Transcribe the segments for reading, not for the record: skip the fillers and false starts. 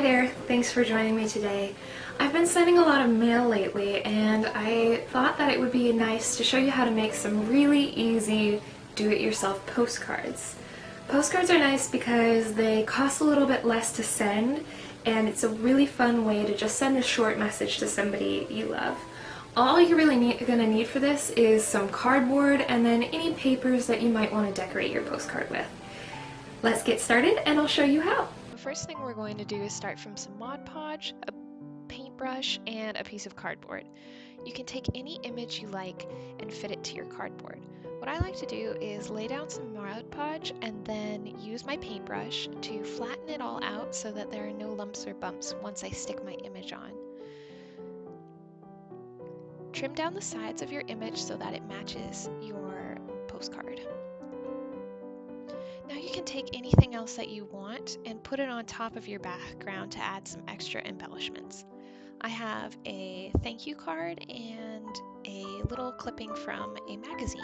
there, thanks for joining me today. I've been sending a lot of mail lately and I thought that it would be nice to show you how to make some really easy do-it-yourself postcards. Postcards are nice because they cost a little bit less to send and it's a really fun way to just send a short message to somebody you love. All you're really gonna need for this is some cardboard and then any papers that you might want to decorate your postcard with. Let's get started and I'll show you how. The first thing we're going to do is start from some Mod Podge, a paintbrush, and a piece of cardboard. You can take any image you like and fit it to your cardboard. What I like to do is lay down some Mod Podge and then use my paintbrush to flatten it all out so that there are no lumps or bumps once I stick my image on. Trim down the sides of your image so that it matches your postcard. Now you can take anything else that you want and put it on top of your background to add some extra embellishments. I have a thank you card and a little clipping from a magazine.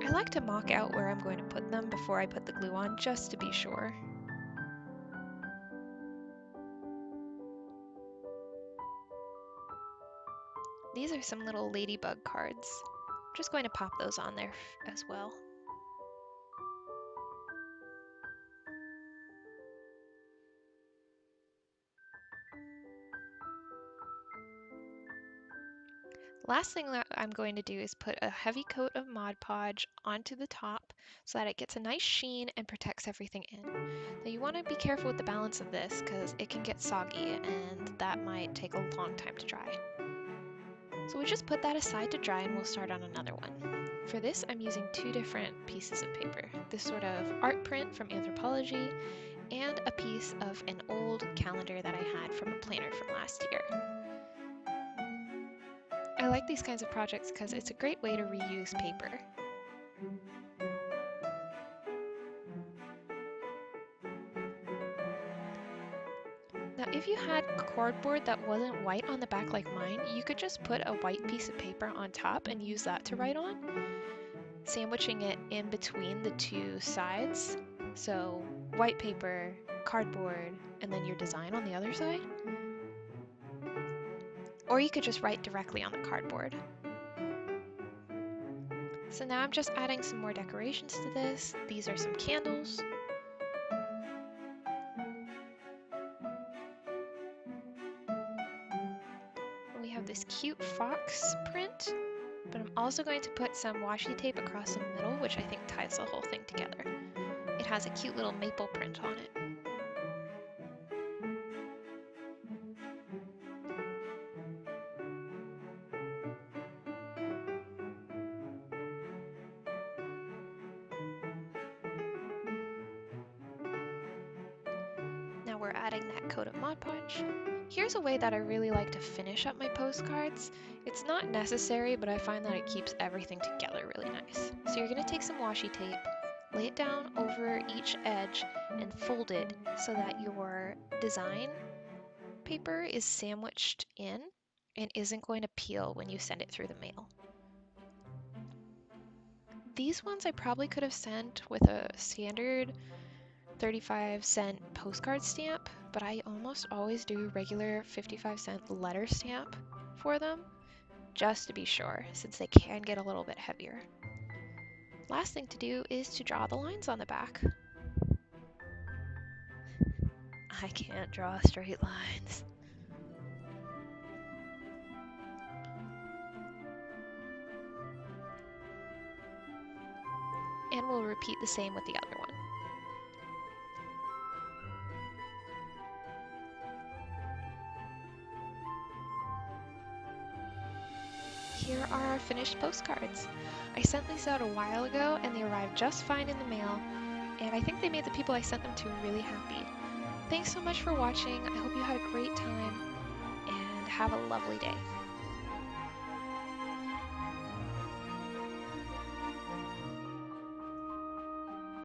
I like to mock out where I'm going to put them before I put the glue on, just to be sure. These are some little ladybug cards. I'm just going to pop those on there as well. Last thing that I'm going to do is put a heavy coat of Mod Podge onto the top so that it gets a nice sheen and protects everything in. Now you want to be careful with the balance of this because it can get soggy and that might take a long time to dry. So we just put that aside to dry and we'll start on another one. For this I'm using two different pieces of paper. This sort of art print from Anthropology and a piece of an old calendar that I had from a planner from last year. I like these kinds of projects because it's a great way to reuse paper. Now if you had cardboard that wasn't white on the back like mine, you could just put a white piece of paper on top and use that to write on, sandwiching it in between the two sides. So white paper, cardboard, and then your design on the other side. Or you could just write directly on the cardboard. So now I'm just adding some more decorations to this. These are some candles. We have this cute fox print, but I'm also going to put some washi tape across the middle, which I think ties the whole thing together. It has a cute little maple print on it. Now we're adding that coat of Mod Podge. Here's a way that I really like to finish up my postcards. It's not necessary, but I find that it keeps everything together really nice. So you're going to take some washi tape, lay it down over each edge, and fold it so that your design paper is sandwiched in and isn't going to peel when you send it through the mail. These ones I probably could have sent with a standard 35-cent postcard stamp, but I almost always do regular 55-cent letter stamp for them, just to be sure, since they can get a little bit heavier. Last thing to do is to draw the lines on the back. I can't draw straight lines. And we'll repeat the same with the other one. Here are our finished postcards. I sent these out a while ago and they arrived just fine in the mail, and I think they made the people I sent them to really happy. Thanks so much for watching. I hope you had a great time and have a lovely day.